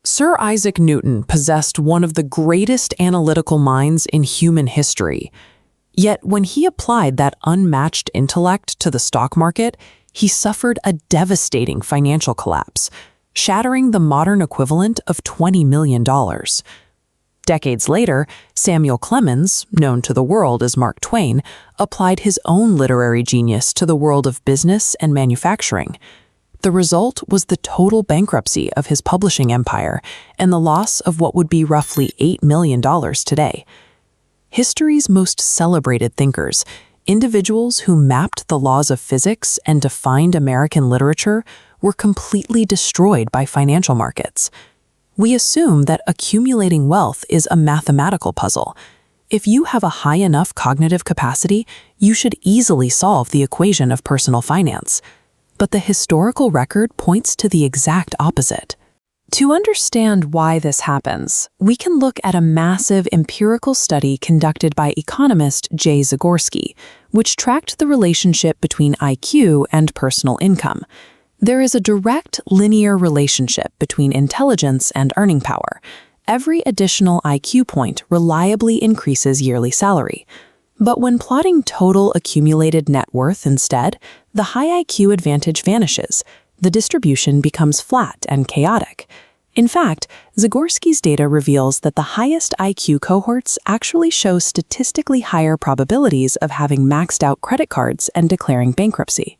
Sir Isaac Newton possessed one of the greatest analytical minds in human history. Yet when he applied that unmatched intellect to the stock market, he suffered a devastating financial collapse, shattering the modern equivalent of $20 million. Decades later, Samuel Clemens, known to the world as Mark Twain, applied his own literary genius to the world of business and manufacturing. The result was the total bankruptcy of his publishing empire and the loss of what would be roughly $8 million today. History's most celebrated thinkers, individuals who mapped the laws of physics and defined American literature, were completely destroyed by financial markets. We assume that accumulating wealth is a mathematical puzzle. If you have a high enough cognitive capacity, you should easily solve the equation of personal finance. But the historical record points to the exact opposite. To understand why this happens, we can look at a massive empirical study conducted by economist Zagorsky, which tracked the relationship between IQ and personal income. There is a direct linear relationship between intelligence and earning power. Every additional IQ point reliably increases yearly salary. But when plotting total accumulated net worth instead, the high IQ advantage vanishes. The distribution becomes flat and chaotic. In fact, Zagorsky's data reveals that the highest IQ cohorts actually show statistically higher probabilities of having maxed out credit cards and declaring bankruptcy.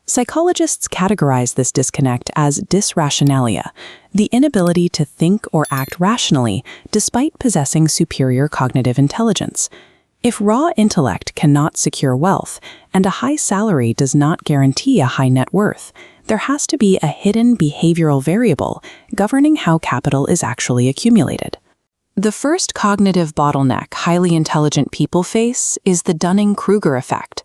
Psychologists categorize this disconnect as dysrationalia, the inability to think or act rationally despite possessing superior cognitive intelligence. If raw intellect cannot secure wealth, and a high salary does not guarantee a high net worth, there has to be a hidden behavioral variable governing how capital is actually accumulated. The first cognitive bottleneck highly intelligent people face is the Dunning-Kruger effect.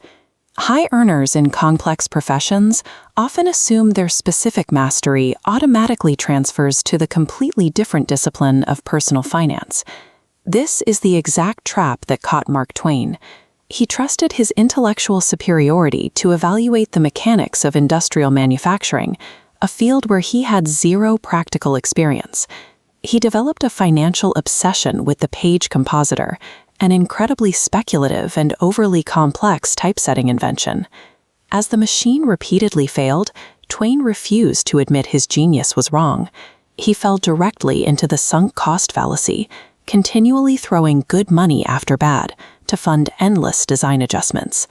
High earners in complex professions often assume their specific mastery automatically transfers to the completely different discipline of personal finance. This is the exact trap that caught Mark Twain. He trusted his intellectual superiority to evaluate the mechanics of industrial manufacturing, a field where he had zero practical experience. He developed a financial obsession with the page compositor, an incredibly speculative and overly complex typesetting invention. As the machine repeatedly failed, Twain refused to admit his genius was wrong. He fell directly into the sunk cost fallacy, continually throwing good money after bad to fund endless design adjustments.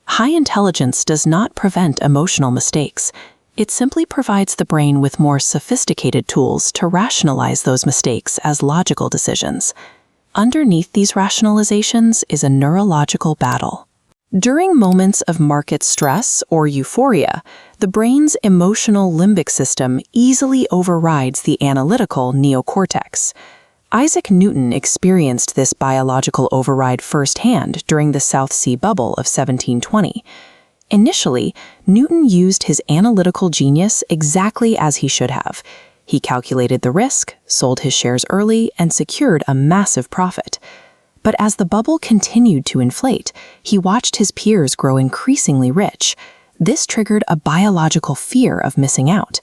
High intelligence does not prevent emotional mistakes. It simply provides the brain with more sophisticated tools to rationalize those mistakes as logical decisions. Underneath these rationalizations is a neurological battle. During moments of market stress or euphoria, the brain's emotional limbic system easily overrides the analytical neocortex. Isaac Newton experienced this biological override firsthand during the South Sea Bubble of 1720. Initially, Newton used his analytical genius exactly as he should have. He calculated the risk, sold his shares early, and secured a massive profit. But as the bubble continued to inflate, he watched his peers grow increasingly rich. This triggered a biological fear of missing out.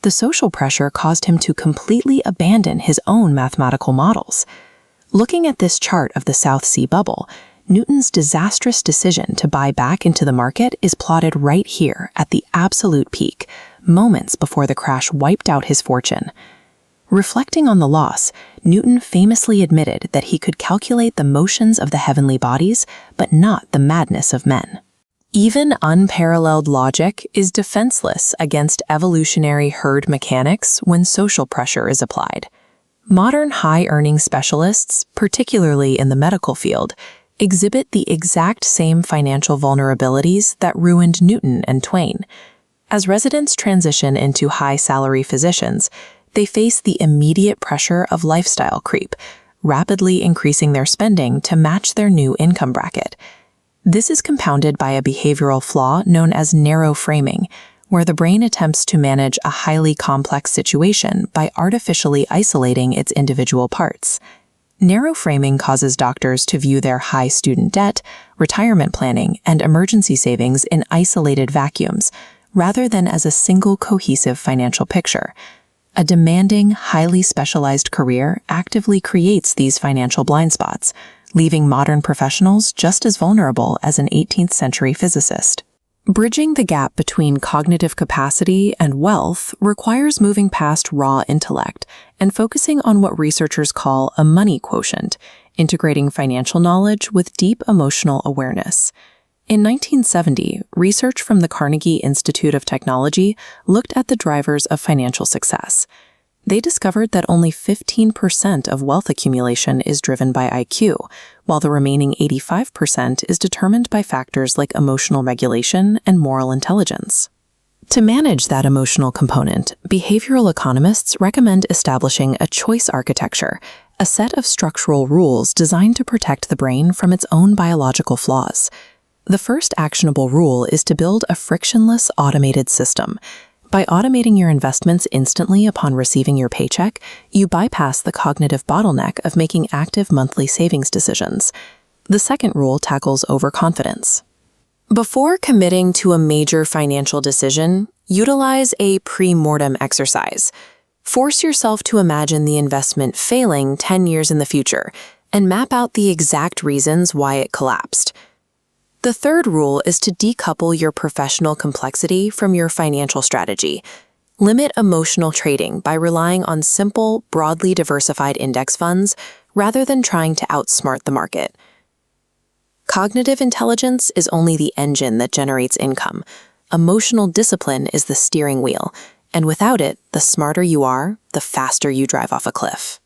The social pressure caused him to completely abandon his own mathematical models. Looking at this chart of the South Sea Bubble, Newton's disastrous decision to buy back into the market is plotted right here at the absolute peak, moments before the crash wiped out his fortune. Reflecting on the loss, Newton famously admitted that he could calculate the motions of the heavenly bodies, but not the madness of men. Even unparalleled logic is defenseless against evolutionary herd mechanics when social pressure is applied. Modern high-earning specialists, particularly in the medical field, exhibit the exact same financial vulnerabilities that ruined Newton and Twain. As residents transition into high-salary physicians, they face the immediate pressure of lifestyle creep, rapidly increasing their spending to match their new income bracket. This is compounded by a behavioral flaw known as narrow framing, where the brain attempts to manage a highly complex situation by artificially isolating its individual parts. Narrow framing causes doctors to view their high student debt, retirement planning, and emergency savings in isolated vacuums, rather than as a single cohesive financial picture. A demanding, highly specialized career actively creates these financial blind spots, leaving modern professionals just as vulnerable as an 18th century physicist. Bridging the gap between cognitive capacity and wealth requires moving past raw intellect and focusing on what researchers call a money quotient, integrating financial knowledge with deep emotional awareness. In 1970, research from the Carnegie Institute of Technology looked at the drivers of financial success. They discovered that only 15% of wealth accumulation is driven by IQ, while the remaining 85% is determined by factors like emotional regulation and moral intelligence. To manage that emotional component, behavioral economists recommend establishing a choice architecture, a set of structural rules designed to protect the brain from its own biological flaws. The first actionable rule is to build a frictionless automated system. By automating your investments instantly upon receiving your paycheck, you bypass the cognitive bottleneck of making active monthly savings decisions. The second rule tackles overconfidence. Before committing to a major financial decision, utilize a pre-mortem exercise. Force yourself to imagine the investment failing 10 years in the future and map out the exact reasons why it collapsed. The third rule is to decouple your professional complexity from your financial strategy. Limit emotional trading by relying on simple, broadly diversified index funds rather than trying to outsmart the market. Cognitive intelligence is only the engine that generates income. Emotional discipline is the steering wheel, and without it, the smarter you are, the faster you drive off a cliff.